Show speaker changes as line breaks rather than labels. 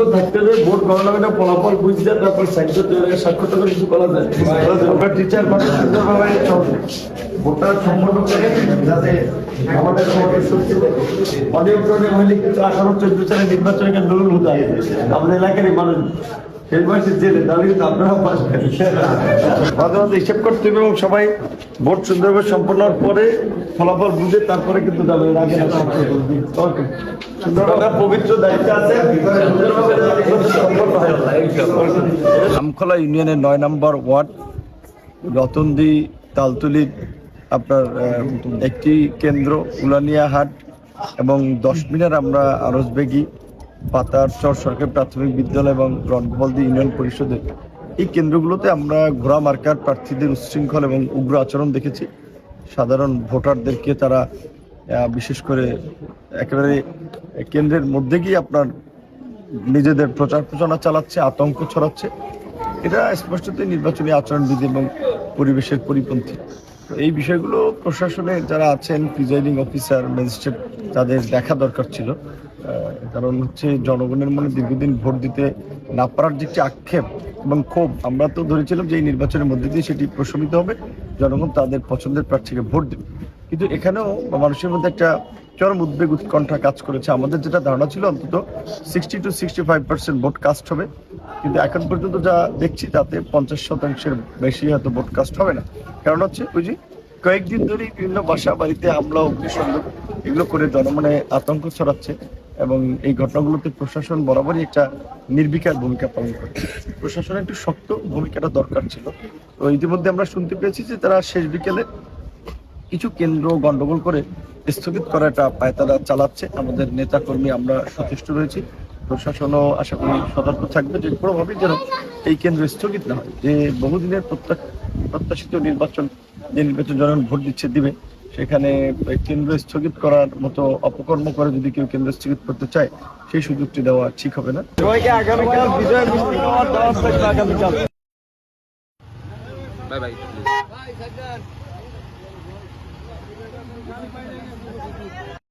তো থাকতে হবে ভোট গণনা ফলাফল বুঝতে তারপর স্বাক্ষরটা করে কিছু করা যায়। আমরা টিচার মানে সুন্দরভাবে ভোটটা সম্পন্ন করে যাতে আমাদের অনেক ধরনের হলে কিন্তু 18-14 সালে নির্বাচনে নুরুল হুদা আমাদের এলাকারই মানুষ হিসেব করতে হবে এবং সবাই ভোট সুন্দরভাবে সম্পন্ন হওয়ার পরে ফলাফল বুঝে তারপরে কিন্তু যাবে। সুন্দরভাবে পবিত্র দায়িত্ব আছে। আমখোলা ইউনিয়নের 9 নম্বর ওয়ার্ড রতনদি তালতুলি আপনার একটি কেন্দ্র উলানিয়া হাট এবং 10 মিনার আমরা আরজবেগি পাতারচর সরকারি প্রাথমিক বিদ্যালয় এবং রণগোপালদি ইউনিয়ন পরিষদের এই কেন্দ্রগুলোতে আমরা ঘোড়া মার্কার প্রার্থীদের উচ্ছৃঙ্খল এবং উগ্র আচরণ দেখেছি। সাধারণ ভোটারদেরকে তারা বিশেষ করে একেবারে কেন্দ্রের মধ্যে গিয়ে আপনার নিজেদের প্রচার প্রচারণা চালাচ্ছে, আতঙ্ক ছড়াচ্ছে। এটা স্পষ্টতই নির্বাচনী আচরণবিধি এবং পরিবেশের পরিপন্থী। এই বিষয়গুলো প্রশাসনে যারা আছেন, প্রিজাইডিং অফিসার, ম্যাজিস্ট্রেট, তাদের দেখা দরকার ছিল। কারণ হচ্ছে জনগণের মনে দীর্ঘদিন ভোট দিতে না পারার যে একটি আক্ষেপ এবং ক্ষোভ, আমরা তো ধরেছিলাম যে এই নির্বাচনের মধ্যে দিয়ে সেটি প্রশমিত হবে, জনগণ তাদের পছন্দের প্রার্থীকে ভোট দেবে। কিন্তু এখানেও মানুষের মধ্যে একটা চরম উদ্বেগ উৎকণ্ঠা কাজ করেছে। আমাদের যেটা ধারণা ছিল অন্তত 60-65% ভোট কাস্ট হবে, কিন্তু এখন পর্যন্ত যা দেখছি তাতে 50% বেশি হয়তো ভোট কাস্ট হবে না। কারণ হচ্ছে ওই যে কয়েকদিন ধরেই বিভিন্ন বাসা বাড়িতে হামলা, অগ্নিসংযোগ এগুলো করে জনমনে আতঙ্ক ছড়াচ্ছে এবং এই ঘটনাগুলোতে প্রশাসন বরাবরই একটা নির্বিকার ভূমিকা পালন করে। প্রশাসনের একটু শক্ত ভূমিকাটা দরকার ছিল। তো ইতিমধ্যে আমরা শুনতে পেয়েছি যে তারা শেষ বিকেলে কিছু কেন্দ্র গন্ডগোল করে স্থগিত করা একটা পায়তারা চালাচ্ছে। আমাদের নেতা কর্মী আমরা সচেষ্ট রয়েছি, প্রশাসনও আশা করি সতর্ক থাকবে যে কোনোভাবেই যেন এই কেন্দ্র স্থগিত না হয়। যে বহুদিনের প্রত্যাশিত নির্বাচন, যে নির্বাচন জনগণ ভোট দিবে, সেখানে কেন্দ্র স্থগিত করার মতো অপকর্ম করে যদি কেউ কেন্দ্র স্থগিত করতে চায়, সেই সুযোগটি দেওয়া ঠিক হবে না। আগামীকাল বিজয় মিছিল হওয়ার দাওয়াত থাকবে আগামীকাল। Bye bye.